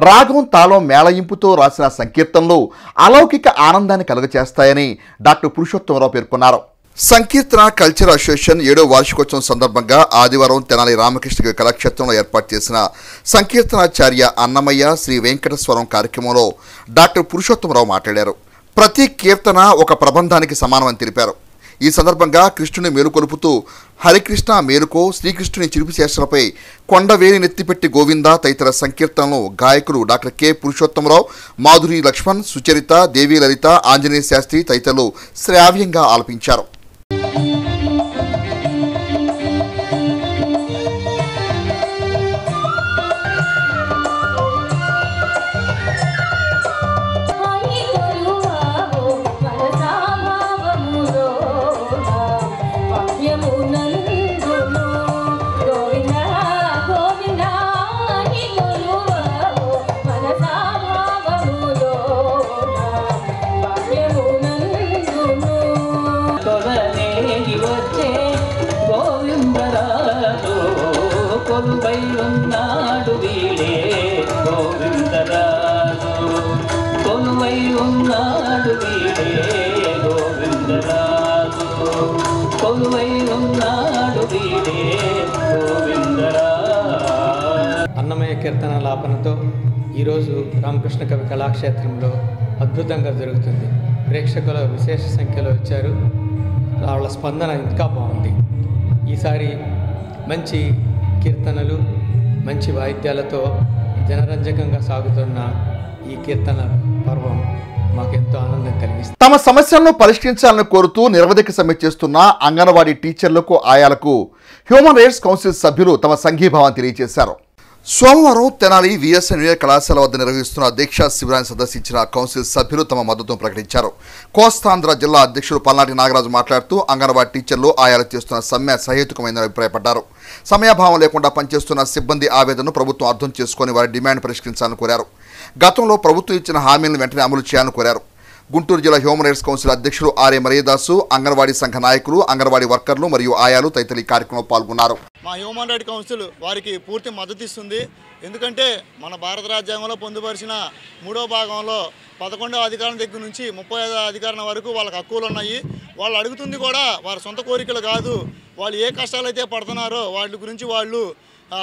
S1: రాగం తాళం మేళయింపుతో రాసిన సంకీర్తనలు అలౌకిక ఆనందాన్ని కలుగచేస్తాయని డాక్టర్ పురుషోత్తమరావు పేర్కొన్నారు. సంకీర్తన కల్చర్ అసోసియేషన్ 7వ వార్షికోత్సవం సందర్భంగా ఆదివారం తెనాలి రామకృష్ణ కళాక్షేత్రంలో ఏర్పాటు చేసిన సంకీర్తనాచార్య అన్నమయ్య శ్రీ వెంకటేశ్వరం కార్యక్రమంలో డాక్టర్ పురుషోత్తమరావు మాట్లాడారు. ప్రతి కీర్తన ఒక ప్రబంధానికి సమానమని తెలిపారు. ఈ సందర్భంగా కృష్ణుని మేలుకొలుపుతూ హరికృష్ణ మేలుకో, శ్రీకృష్ణుని చిరుపు చేష్టలపై కొండవేలి నెత్తిపెట్టి గోవింద తదితర సంకీర్తనలు గాయకులు డాక్టర్ కె పురుషోత్తమరావు, మాధురి లక్ష్మణ్, సుచరిత, దేవి లలిత, ఆంజనేయ శాస్త్రి తదితరులు శ్రావ్యంగా ఆలపించారు.
S13: అన్నమయ్య కీర్తన లాపనతో ఈరోజు రామకృష్ణ కవి కళాక్షేత్రంలో అద్భుతంగా జరుగుతుంది. ప్రేక్షకుల విశేష సంఖ్యలో వచ్చారు. వాళ్ళ స్పందన ఇంకా బాగుంది. ఈసారి మంచి కీర్తనలు, మంచి వాయిద్యాలతో జనరంజకంగా సాగుతున్న ఈ కీర్తన పర్వం మాకెంతో ఆనందం కలిగిస్తుంది.
S1: తమ సమస్యలను పరిష్కరించాలని కోరుతూ నిరవధిక సమ్మె చేస్తున్న అంగన్వాడీ టీచర్లకు, ఆయాలకు హ్యూమన్ రైట్స్ కౌన్సిల్ సభ్యులు తమ సంఘీభావం తెలియజేశారు. సోమవారం తెనాలి విఎస్ఎన్ కళాశాల వద్ద నిర్వహిస్తున్న దీక్షా శిబిరాన్ని సందర్శించిన కౌన్సిల్ సభ్యులు తమ మద్దతును ప్రకటించారు. కోస్తాంధ్ర జిల్లా అధ్యక్షుడు పల్నాటి నాగరాజు మాట్లాడుతూ అంగన్వాడీ టీచర్లు, ఆయాలు చేస్తున్న సమ్మె సహేతుకమైందని అభిప్రాయపడ్డారు. సమయాభావం లేకుండా పనిచేస్తున్న సిబ్బంది ఆవేదనను ప్రభుత్వం అర్థం చేసుకుని వారి డిమాండ్ పరిష్కరించాలని కోరారు. గతంలో ప్రభుత్వం ఇచ్చిన హామీలను వెంటనే అమలు చేయాలని కోరారు. గుంటూరు జిల్లా హ్యూమన్ రైట్స్ కౌన్సిల్ అధ్యక్షుడు ఆర్ఏ మరియదాసు, అంగన్వాడీ సంఘ నాయకులు, అంగన్వాడీ వర్కర్లు మరియు ఆయాలు తదితరులు ఈ కార్యక్రమంలో పాల్గొన్నారు.
S14: మా హ్యూమన్ రైట్స్ కౌన్సిల్ వారికి పూర్తి మద్దతు ఇస్తుంది. ఎందుకంటే మన భారత రాజ్యాంగంలో పొందుపరిచిన 3వ భాగంలో 11వ అధికారం దగ్గర నుంచి 35వ అధికారం వరకు వాళ్ళకి హక్కులు ఉన్నాయి. వాళ్ళు అడుగుతుంది కూడా వారి సొంత కోరికలు కాదు. వాళ్ళు ఏ కష్టాలు అయితే పడుతున్నారో వాటి గురించి వాళ్ళు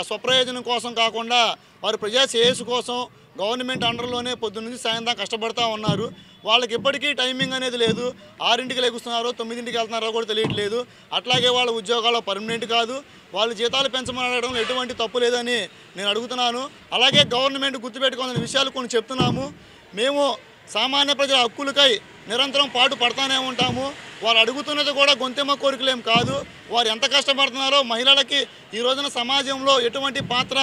S14: స్వప్రయోజనం కోసం కాకుండా వారి ప్రజా శ్రేయస్సు కోసం గవర్నమెంట్ అండర్లోనే పొద్దున్నుంచి సాయంత్రం కష్టపడుతూ ఉన్నారు. వాళ్ళకి ఎప్పటికీ టైమింగ్ అనేది లేదు. 6ంటికి లెగుస్తున్నారో 9ంటికి వెళ్తున్నారో కూడా తెలియట్లేదు. అట్లాగే వాళ్ళ ఉద్యోగాలు పర్మనెంట్ కాదు. వాళ్ళు జీతాలు పెంచమని అడగడంలో ఎటువంటి తప్పు లేదని నేను అడుగుతున్నాను. అలాగే గవర్నమెంట్ గుర్తుపెట్టుకోవాల్సిన విషయాలు కొన్ని చెప్తున్నాము. మేము సామాన్య ప్రజల హక్కులకై నిరంతరం పాటు పడతానే ఉంటాము. వారు అడుగుతున్నది కూడా గొంతెమ్మ కోరికలేం కాదు. వారు ఎంత కష్టపడుతున్నారో మహిళలకి ఈ రోజున సమాజంలో ఎటువంటి పాత్ర,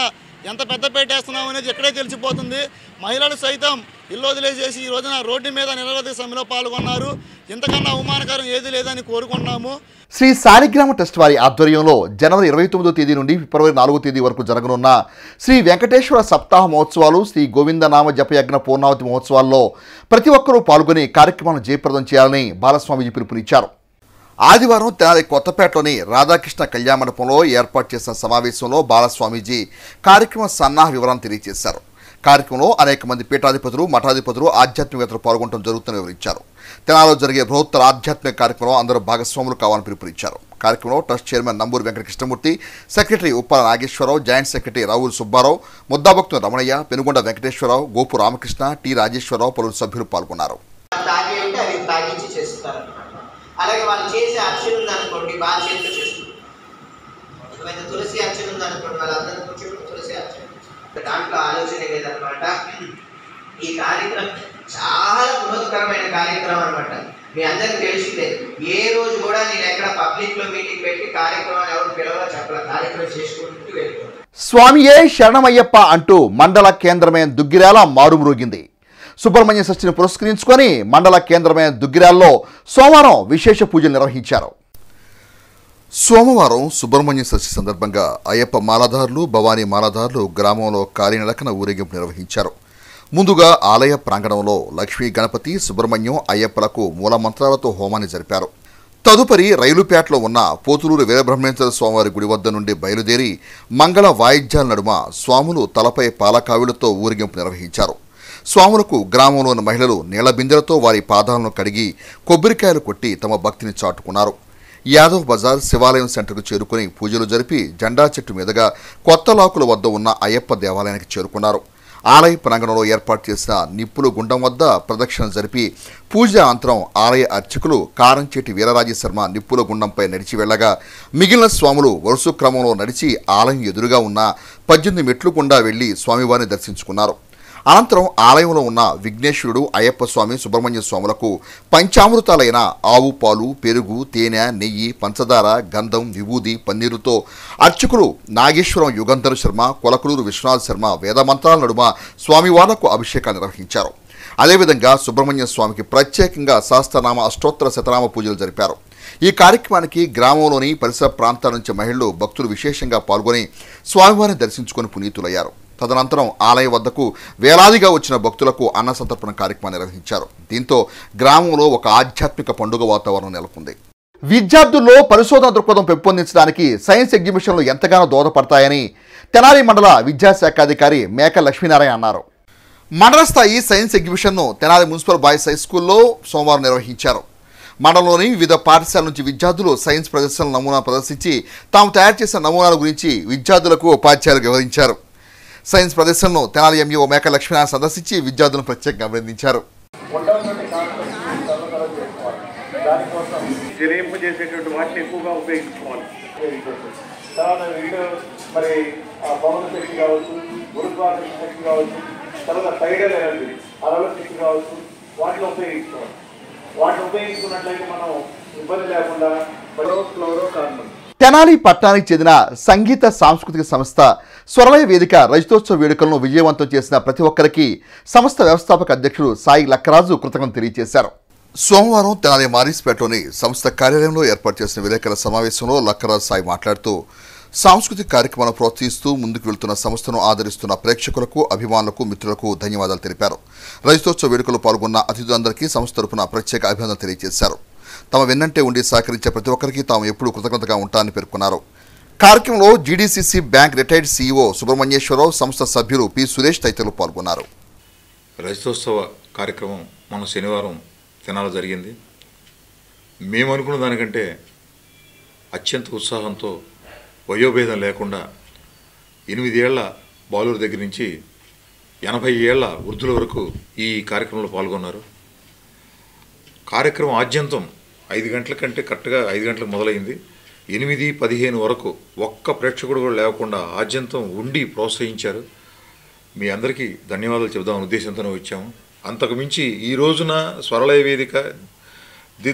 S14: ఎంత పెద్ద పెట్టేస్తున్నాం అనేది ఎక్కడే తెలిసిపోతుంది. మహిళలు సైతం ఇల్లు వదిలేసేసి ఈ రోజున రోడ్డు మీద నిరవధిక సమ్మెలో పాల్గొన్నారు. ఇంతకన్నా అవమానకరం ఏది లేదని కోరుకుంటున్నాము.
S1: శ్రీ సాలిగ్రామ ట్రస్ట్ వారి ఆధ్వర్యంలో జనవరి 29వ తేదీ నుండి ఫిబ్రవరి 4వ తేదీ వరకు జరగనున్న శ్రీ వెంకటేశ్వర సప్తాహ మహోత్సవాలు, శ్రీ గోవిందనామ జపయజ్ఞ పూర్ణావతి మహోత్సవాల్లో ప్రతి ఒక్కరూ పాల్గొని కార్యక్రమాలను జయప్రదం చేయాలని బాలస్వామీజీ పిలుపునిచ్చారు. ఆదివారం తెనాలి కొత్తపేటలోని రాధాకృష్ణ కళ్యాణ మండపంలో ఏర్పాటు చేసిన సమావేశంలో బాలస్వామీజీ కార్యక్రమ సన్నాహ వివరాలను తెలియజేశారు. కార్యక్రమంలో అనేక మంది పీఠాధిపతులు, మఠాధిపతులు, ఆధ్యాత్మికవేత్తలు పాల్గొనడం జరుగుతుందని వివరించారు. తెనాలిలో జరిగే బృహత్తర ఆధ్యాత్మిక కార్యక్రమంలో అందరూ భాగస్వాములు కావాలని పిలుపునిచ్చారు. కార్యక్రమంలో trust chairman Namburu Venkata Krishnamurthy, secretary Uppala Nageswararao, joint secretary Ravula Subbarao, Muddabhaktulu Ramanaiah, Penugonda Venkateswararao, Gopu Ramakrishna, T Rajeswararao పలువురు సభ్యులు పాల్గొన్నారు.
S15: అలాగే వాళ్ళు చేసే అర్చన ఉందనుకోండి, బాగా చేతితో చేస్తుంది. ఒకవేళ తులసి అర్చన ఉందనుకోండి, వాళ్ళందరూ కూర్చొని తులసి అర్చన, దాంట్లో ఆలోచన లేదనమాట. ఈ కార్యక్రమం చాలా బృహత్కరమైన కార్యక్రమం అనమాట. మీ అందరికి తెలిసిందే. ఏ రోజు కూడా నేను ఎక్కడ పబ్లిక్ లో మీటింగ్ పెట్టి కార్యక్రమాన్ని ఎవరు పిలవాలో చెప్పాలి. కార్యక్రమం చేసుకుంటూ వెళ్ళిపోతాం.
S1: స్వామియే శరణమయ్యప్ప అంటూ మండల కేంద్రమైన దుగ్గిరాల మారుమ్రోగింది. సుబ్రహ్మణ్య షష్ఠిని పురస్కరించుకొని మండల కేంద్రమైన దుగ్గిరాల్లో సోమవారం విశేష పూజలు నిర్వహించారు. సోమవారం సుబ్రహ్మణ్య షష్ఠి సందర్భంగా అయ్యప్ప మాలధారులు భవానీ మాలధారులు గ్రామంలో కాలినడకన ఊరేగింపు నిర్వహించారు. ముందుగా ఆలయ ప్రాంగణంలో లక్ష్మీ గణపతి సుబ్రహ్మణ్యం అయ్యప్పలకు మూలమంత్రాలతో హోమాన్ని జరిపారు. తదుపరి రైలుపేటలో ఉన్న పోతులూరు వీరబ్రహ్మేశ్వర స్వామివారి గుడి వద్ద నుండి బయలుదేరి మంగళ వాయిద్యాల నడుమ స్వాములు తలపై పాలకావిలతో ఊరేగింపు నిర్వహించారు. స్వాములకు గ్రామంలోని మహిళలు నీళ్ల బిందెలతో వారి పాదాలను కడిగి కొబ్బరికాయలు కొట్టి తమ భక్తిని చాటుకున్నారు. యాదవ్ బజార్ శివాలయం సెంటర్కు చేరుకుని పూజలు జరిపి జెండా చెట్టు మీదుగా కొత్తలాకుల వద్ద ఉన్న అయ్యప్ప దేవాలయానికి చేరుకున్నారు. ఆలయ ప్రాంగణంలో ఏర్పాటు చేసిన నిప్పులు గుండం వద్ద ప్రదక్షిణ జరిపి పూజ అనంతరం ఆలయ అర్చకులు కారంచేటి వీరరాజశర్మ నిప్పుల గుండంపై నడిచి వెళ్లగా మిగిలిన స్వాములు వరుస క్రమంలో నడిచి ఆలయం ఎదురుగా ఉన్న 18 మెట్లు గుండా వెళ్లి స్వామివారిని దర్శించుకున్నారు. అనంతరం ఆలయంలో ఉన్న విఘ్నేశ్వరుడు అయ్యప్ప స్వామి సుబ్రహ్మణ్య స్వాములకు పంచామృతాలైన ఆవు పాలు పెరుగు తేనె నెయ్యి పంచదార గంధం విభూది పన్నీరుతో అర్చకులు నాగేశ్వరం యుగంధర్ శర్మ కొలకలూరు విశ్వనాథ్ శర్మ వేదమంత్రాల నడుమ స్వామివార్లకు అభిషేకాలు నిర్వహించారు. అదేవిధంగా సుబ్రహ్మణ్య స్వామికి ప్రత్యేకంగా సహస్రనామ అష్టోత్తర శతనామ పూజలు జరిపారు. ఈ కార్యక్రమానికి గ్రామంలోని పరిసర ప్రాంతాల నుంచి మహిళలు భక్తులు విశేషంగా పాల్గొని స్వామివారిని దర్శించుకుని పునీతులయ్యారు. తదనంతరం ఆలయ వద్దకు వేలాదిగా వచ్చిన భక్తులకు అన్న సంతర్పణ కార్యక్రమాన్ని నిర్వహించారు. దీంతో గ్రామంలో ఒక ఆధ్యాత్మిక పండుగ వాతావరణం నెలకొంది. విద్యార్థుల్లో పరిశోధన దృక్పథం పెంపొందించడానికి సైన్స్ ఎగ్జిబిషన్లు ఎంతగానో దోహదపడతాయని తెనాలి మండల విద్యాశాఖాధికారి మేక లక్ష్మీనారాయణ అన్నారు. మండల స్థాయి సైన్స్ ఎగ్జిబిషన్ను తెనాలి మున్సిపల్ బాయ్స్ హై స్కూల్లో సోమవారం నిర్వహించారు. మండలంలోని వివిధ పాఠశాలల నుంచి విద్యార్థులు సైన్స్ ప్రదర్శనల నమూనా ప్రదర్శించి తాము తయారు చేసిన నమూనాల గురించి విద్యార్థులకు ఉపాధ్యాయులకు వివరించారు. సైన్స్ ప్రదర్శనను తెనాలి ఎంఈఓ మేక లక్ష్మీనారాయణ సందర్శించి విద్యార్థులను ప్రత్యేకంగా అభినందించారు.
S16: చేసేటువంటి వాటిని ఎక్కువగా ఉపయోగించుకోవాలి. తర్వాత వీళ్ళు మరి పవన శక్తి కావచ్చు, గురుత్వాకర్షణ శక్తి కావచ్చు, తర్వాత సైడల్ ఎనర్జీ అలల శక్తి కావచ్చు, వాటిని ఉపయోగించుకోవాలి. వాటిని ఉపయోగించుకున్నట్లయితే మనం ఇబ్బంది లేకుండా ఫ్లోరో కార్బన్.
S1: తెనాలి పట్టణానికి చెందిన సంగీత సాంస్కృతిక సంస్థ స్వరలయ వేదిక రజతోత్సవ వేడుకలను విజయవంతం చేసిన ప్రతి ఒక్కరికి సంస్థ వ్యవస్థాపక అధ్యక్షుడు సాయి లక్కరాజు కృతజ్ఞతలు తెలియజేశారు. సోమవారం తెనాలి మారిస్పేటలోని సంస్థ కార్యాలయంలో ఏర్పాటు చేసిన విలేకరుల సమావేశంలో లక్కరాజు సాయి మాట్లాడుతూ సాంస్కృతిక కార్యక్రమాలను ప్రోత్సహిస్తూ ముందుకు వెళ్తున్న సంస్థను ఆదరిస్తున్న ప్రేక్షకులకు అభిమానులకు మిత్రులకు ధన్యవాదాలు తెలిపారు. రజతోత్సవ వేడుకలో పాల్గొన్న అతిథులందరికీ సంస్థ తరపున ప్రత్యేక అభినందనలు తెలియజేశారు. తమ వెన్నంటే ఉండి సహకరించే ప్రతి ఒక్కరికి తాము ఎప్పుడూ కృతజ్ఞతగా ఉంటారని పేర్కొన్నారు. కార్యక్రమంలో GDCC bank retired CEO Subrahmanyeswara Rao, సంస్థ సభ్యులు పి సురేష్ తదితరులు పాల్గొన్నారు.
S17: రజతోత్సవ కార్యక్రమం మన శనివారం తెనాలి జరిగింది. మేము అనుకున్న దానికంటే అత్యంత ఉత్సాహంతో వయోభేదం లేకుండా 8 ఏళ్ల బాలుర దగ్గర నుంచి 80 ఏళ్ల వృద్ధుల వరకు ఈ కార్యక్రమంలో పాల్గొన్నారు. కార్యక్రమం ఆద్యంతం 5 గంటల కంటే కరెక్ట్గా 5 గంటలకు మొదలైంది. 8:15 వరకు ఒక్క ప్రేక్షకుడు కూడా లేకుండా ఆద్యంతం ఉండి ప్రోత్సహించారు. మీ అందరికీ ధన్యవాదాలు చెబుదామని ఉద్దేశంతోనే వచ్చాము. అంతకుమించి ఈ రోజున స్వరలయ వేదిక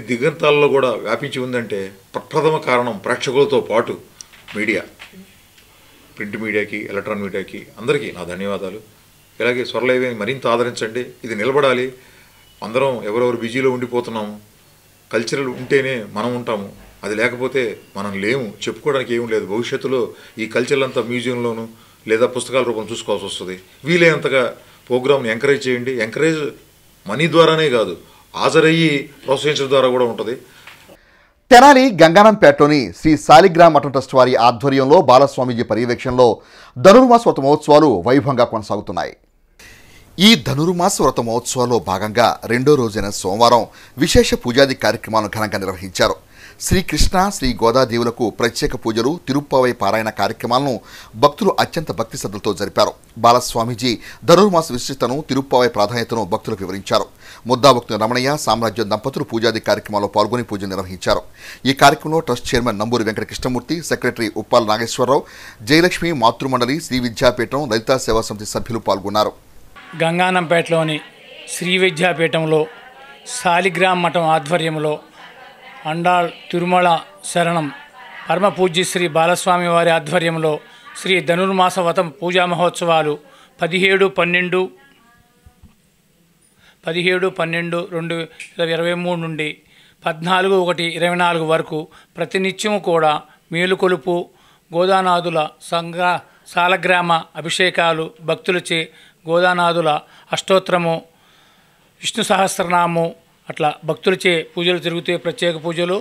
S17: దిగంతాల్లో కూడా వ్యాపించి ఉందంటే ప్రప్రథమ కారణం ప్రేక్షకులతో పాటు మీడియా, ప్రింట్ మీడియాకి, ఎలక్ట్రానిక్ మీడియాకి అందరికీ నా ధన్యవాదాలు. ఇలాగే స్వరలయ వేదిక మరింత ఆదరించండి. ఇది నిలబడాలి. అందరం ఎవరెవరు బిజీలో ఉండిపోతున్నాము. కల్చరల్ ఉంటేనే మనం ఉంటాము. అది లేకపోతే మనం లేము, చెప్పుకోవడానికి ఏం లేదు. భవిష్యత్తులో ఈ కల్చరల్ అంతా మ్యూజియంలోనూ లేదా పుస్తకాల రూపం చూసుకోవాల్సి వస్తుంది. వీలైనంతగా ప్రోగ్రామ్ని ఎంకరేజ్ చేయండి. ఎంకరేజ్ మనీ ద్వారానే కాదు, హాజరయ్యి ప్రోత్సహించడం ద్వారా కూడా ఉంటుంది.
S1: తెనాలి గంగానంపేటలోని శ్రీ శాలిగ్రామ మఠం ట్రస్ట్ వారి ఆధ్వర్యంలో బాలస్వామీజీ పర్యవేక్షణలో ధనుర్మాస వ్రత మహోత్సవాలు వైభవంగా కొనసాగుతున్నాయి. ఈ ధనుర్మాస వ్రత మహోత్సవాల్లో భాగంగా 2వ రోజైన సోమవారం విశేష పూజాది కార్యక్రమాలను ఘనంగా నిర్వహించారు. శ్రీకృష్ణ శ్రీ గోదాదేవులకు ప్రత్యేక పూజలు, తిరుప్పావై పారాయణ కార్యక్రమాలను భక్తులు అత్యంత భక్తి శ్రద్ధలతో జరిపారు. బాలస్వామీజీ ధనుర్మాస విశిష్టతను, తిరుప్పావై ప్రాధాన్యతను భక్తులకు వివరించారు. ముద్దాభక్తులు రమణయ్య, సామ్రాజ్యం దంపతులు పూజాది కార్యక్రమాల్లో పాల్గొని పూజలు నిర్వహించారు. ఈ కార్యక్రమంలో trust chairman Namburi Venkata Krishnamurthy, secretary Uppala Nageswararao, Jayalakshmi, Matrumandali, Sri Vidyapeetham, Lalitha Seva Samithi సభ్యులు పాల్గొన్నారు.
S18: గంగానంపేటలోని శ్రీ విద్యాపీఠంలో శాలిగ్రామ మఠం ఆధ్వర్యంలో అండాళ్ తిరుమల శరణం పరమ పూజ్య శ్రీ బాలస్వామి వారి ఆధ్వర్యంలో శ్రీ ధనుర్మాస వ్రతం పూజా మహోత్సవాలు 17/12/2023 నుండి 14/1/24 వరకు ప్రతినిత్యం కూడా మేలుకొలుపు గోదానాథుల సాలగ్రామ అభిషేకాలు, భక్తులచే గోదానాథుల అష్టోత్తరము, విష్ణు సహస్రనామము అట్లా భక్తులచే పూజలు జరుగుతాయి. ప్రత్యేక పూజలు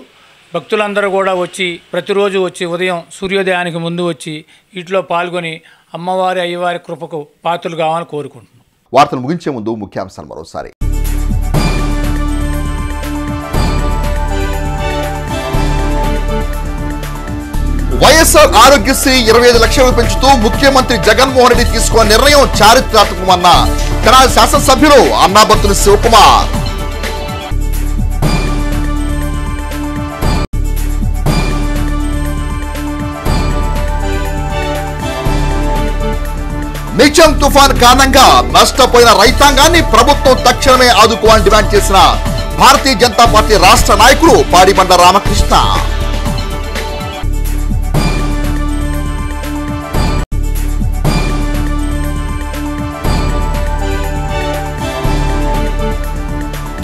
S18: భక్తులందరూ కూడా వచ్చి ప్రతిరోజు వచ్చి ఉదయం సూర్యోదయానికి ముందు వచ్చి వీటిలో పాల్గొని అమ్మవారి అయ్యవారి కృపకు పాత్రలు కావాలని కోరుకుంటున్నాం.
S1: వార్తలు ముగించే ముందు ముఖ్యాంశాలు మరోసారి. వైఎస్ఆర్ ఆరోగ్యశ్రీ 25 లక్షలు పెంచుతూ ముఖ్యమంత్రి జగన్మోహన్ రెడ్డి తీసుకున్న నిర్ణయం చారిత్రాత్మకమన్న తెనాలి శాసనసభ్యులు అన్నాబత్తుని శివకుమార్. నిజం తుఫాన్ కారణంగా నష్టపోయిన రైతాంగాన్ని ప్రభుత్వం తక్షణమే ఆదుకోవాలని డిమాండ్ చేసిన భారతీయ జనతా పార్టీ రాష్ట్ర నాయకులు పాడిబండ రామకృష్ణ.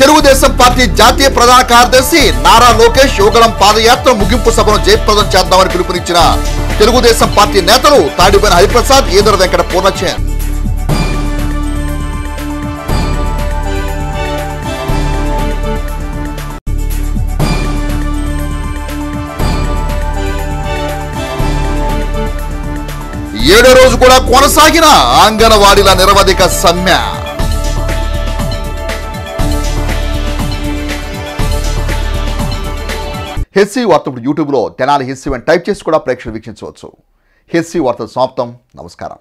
S1: తెలుగుదేశం పార్టీ జాతీయ ప్రధాన కార్యదర్శి నారా లోకేష్ యువగళం పాదయాత్ర ముగింపు సభను జయప్రదం చేద్దామని పిలుపునిచ్చిన తెలుగుదేశం పార్టీ నేతలు తాడిపోయిన హరిప్రసాద్, ఈదర వెంకట పూర్ణచంద్. ఏడో రోజు కూడా కొనసాగిన అంగన్వాడీల నిరవధిక సమ్మె. హెస్సీ వార్తలు యూట్యూబ్లో తెనాలి హెస్సీ అని టైప్ చేసి కూడా ప్రేక్షకులు వీక్షించవచ్చు. హెస్సీ వార్తలు సమాప్తం. నమస్కారం.